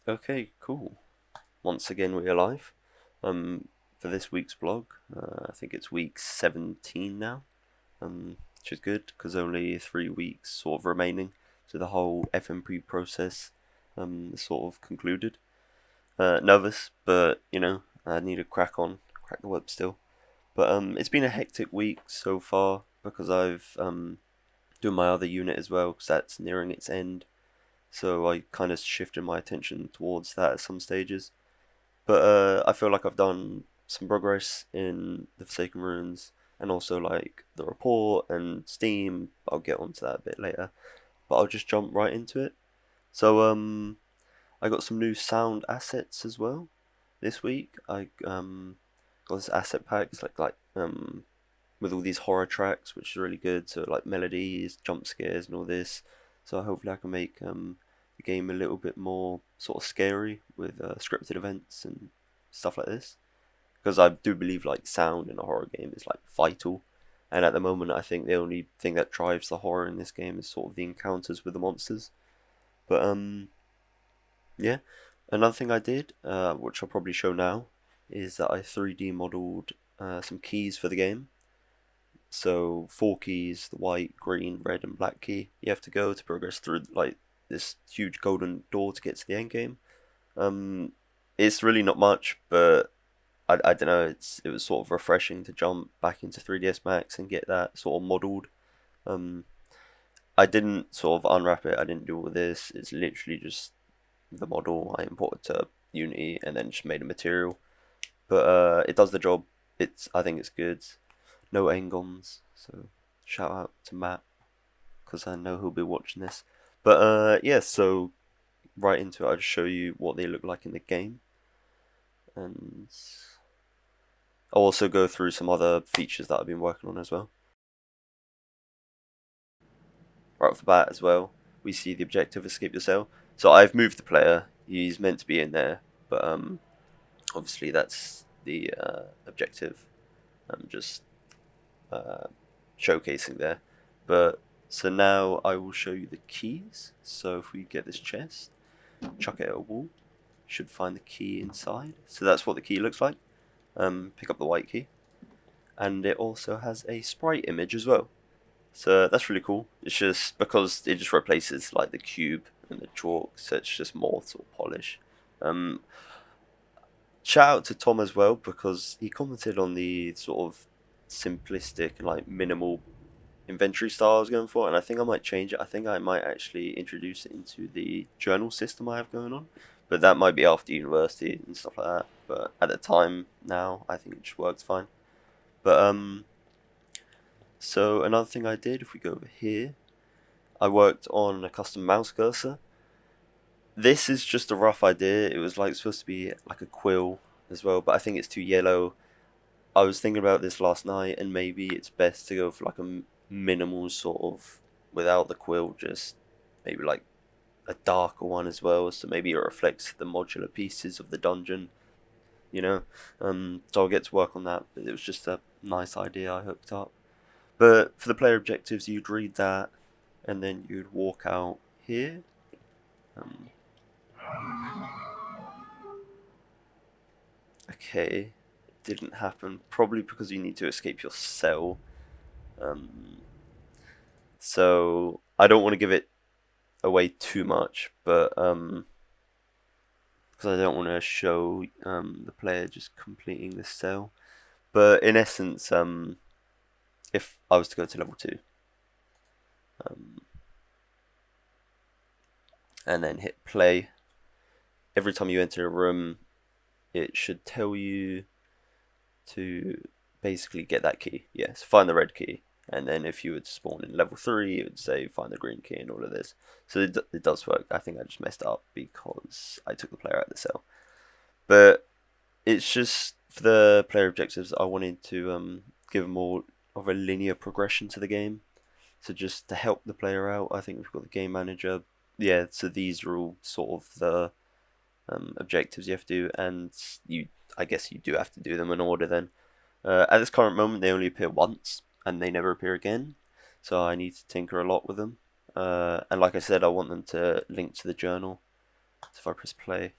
Okay, cool. Once again, we're live. For this week's blog, I think it's week 17 now, which is good because only 3 weeks sort of remaining. So the whole FMP process is sort of concluded. Nervous, but I need to crack the web still. But it's been a hectic week so far because I've doing my other unit as well because that's nearing its end. So I kind of shifted my attention towards that at some stages. But I feel like I've done some progress in the Forsaken Ruins and also like the report and Steam. I'll get onto that a bit later, but I'll just jump right into it. So I got some new sound assets as well this week. I got this asset pack. It's like with all these horror tracks, which is really good. So like melodies, jump scares, and all this. So hopefully I can make the game a little bit more sort of scary with scripted events and stuff like this. Because I do believe like sound in a horror game is like vital. And at the moment, I think the only thing that drives the horror in this game is sort of the encounters with the monsters. But yeah. Another thing I did, which I'll probably show now, is that I 3D modeled some keys for the game. So 4 keys: the white, green, red, and black key. You have to go to progress through like this huge golden door to get to the end game. Um, it's really not much, but I don't know. It was sort of refreshing to jump back into 3ds Max and get that sort of modeled. Um, I didn't sort of unwrap it. I didn't do all this. It's literally just the model I imported to Unity and then just made a material. But it does the job. I think it's good. No Engons, so shout out to Matt because I know he'll be watching this. But yeah, so right into it, I'll just show you what they look like in the game, and I'll also go through some other features that I've been working on as well. Right off the bat as well, we see the objective: escape your cell. So I've moved the player. He's meant to be in there, but obviously that's the objective. I'm just uh, showcasing there. But so now I will show you the keys. So if we get this chest, chuck it at a wall, should find the key inside. So that's what the key looks like. Pick up the white key, and it also has a sprite image as well. So that's really cool. It's just because it just replaces like the cube and the chalk, so it's just more sort of polish. Um, Shout out to Tom as well because he commented on the sort of simplistic and like minimal inventory style I was going for, and I think I might change it. I think I might actually introduce it into the journal system I have going on, but that might be after university and stuff like that. But at the time now, I think it just works fine. But so another thing I did, if we go over here, I worked on a custom mouse cursor. This is just a rough idea. It was like supposed to be like a quill as well, but I think it's too yellow. I was thinking about this last night, and maybe it's best to go for like a minimal sort of without the quill, just maybe like a darker one as well, so maybe it reflects the modular pieces of the dungeon, you know. So I'll get to work on that. But it was just a nice idea I hooked up. But for the player objectives, you'd read that, and then you'd walk out here. Um, okay, didn't happen. Probably because you need to escape your cell. Um, so I don't want to give it away too much, but because I don't want to show the player just completing this cell. But in essence, if I was to go to level 2, um, and then hit play, every time you enter a room, it should tell you to basically get that key. Yes, find the red key. And then if you would spawn in level 3, it would say find the green key and all of this. So it does work. I think I just messed up because I took the player out of the cell. But it's just for the player objectives, I wanted to give more of a linear progression to the game. So just to help the player out, I think we've got the game manager. Yeah, so these are all sort of the objectives you have to do, and I guess you do have to do them in order then. At this current moment, they only appear once, and they never appear again. So I need to tinker a lot with them. And like I said, I want them to link to the journal. So if I press play,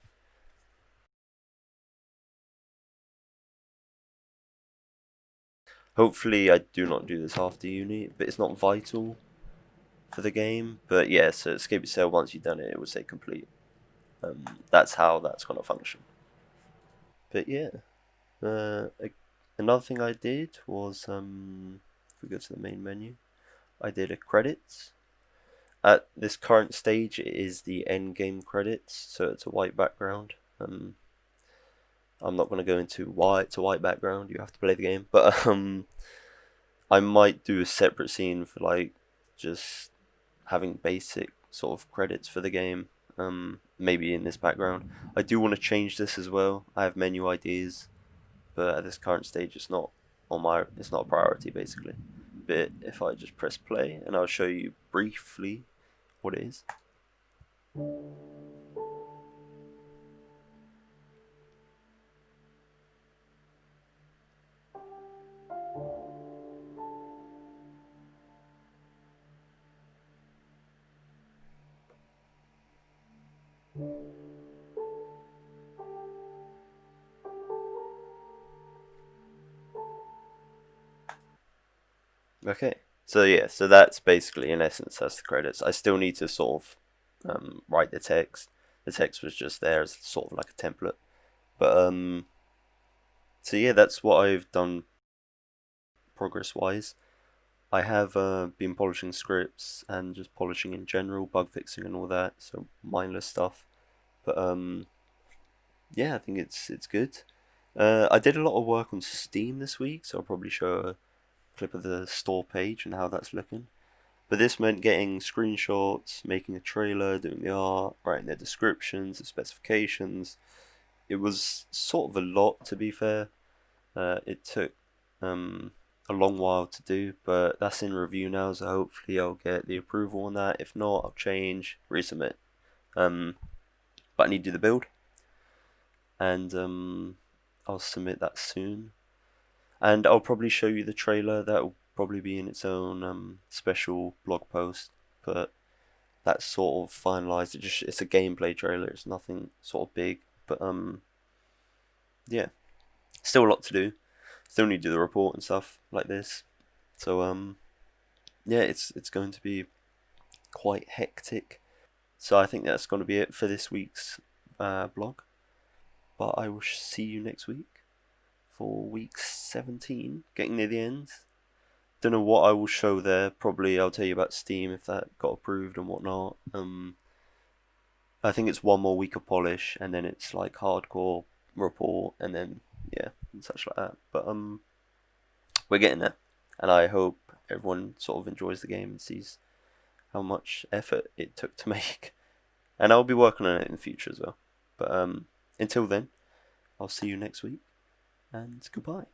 hopefully I do not do this after uni, but it's not vital for the game. But yeah, so escape your cell, once you've done it, it will say complete. That's how that's gonna function. But yeah, another thing I did was if we go to the main menu, I did a credits. At this current stage, it is the end game credits, so it's a white background. I'm not going to go into why it's a white background. You have to play the game, but I might do a separate scene for like just having basic sort of credits for the game. Maybe in this background. I do want to change this as well. I have menu ideas, but at this current stage, it's not a priority basically. But if I just press play, and I'll show you briefly what it is. Okay. So yeah, so that's basically in essence that's the credits. I still need to sort of write the text. The text was just there as sort of like a template. But so yeah, that's what I've done progress wise. I have been polishing scripts and just polishing in general, bug fixing and all that, so mindless stuff. But yeah, I think it's good. I did a lot of work on Steam this week, so I'll probably show a clip of the store page and how that's looking. But this meant getting screenshots, making a trailer, doing the art, writing the descriptions, the specifications. It was sort of a lot, to be fair. It took a long while to do, but that's in review now, so hopefully I'll get the approval on that. If not, I'll change, resubmit. But I need to do the build, and I'll submit that soon. And I'll probably show you the trailer. That will probably be in its own special blog post, but that's sort of finalized. It's a gameplay trailer. It's nothing sort of big, but yeah, still a lot to do. Still need to do the report and stuff like this. So yeah, it's going to be quite hectic. So I think that's going to be it for this week's blog. But I will see you next week for week 17, getting near the end. Don't know what I will show there. Probably I'll tell you about Steam if that got approved and whatnot. I think it's one more week of polish, and then it's like hardcore report, and then yeah, and such like that. But we're getting there, and I hope everyone sort of enjoys the game and sees how much effort it took to make. And I'll be working on it in the future as well. But until then, I'll see you next week, and goodbye.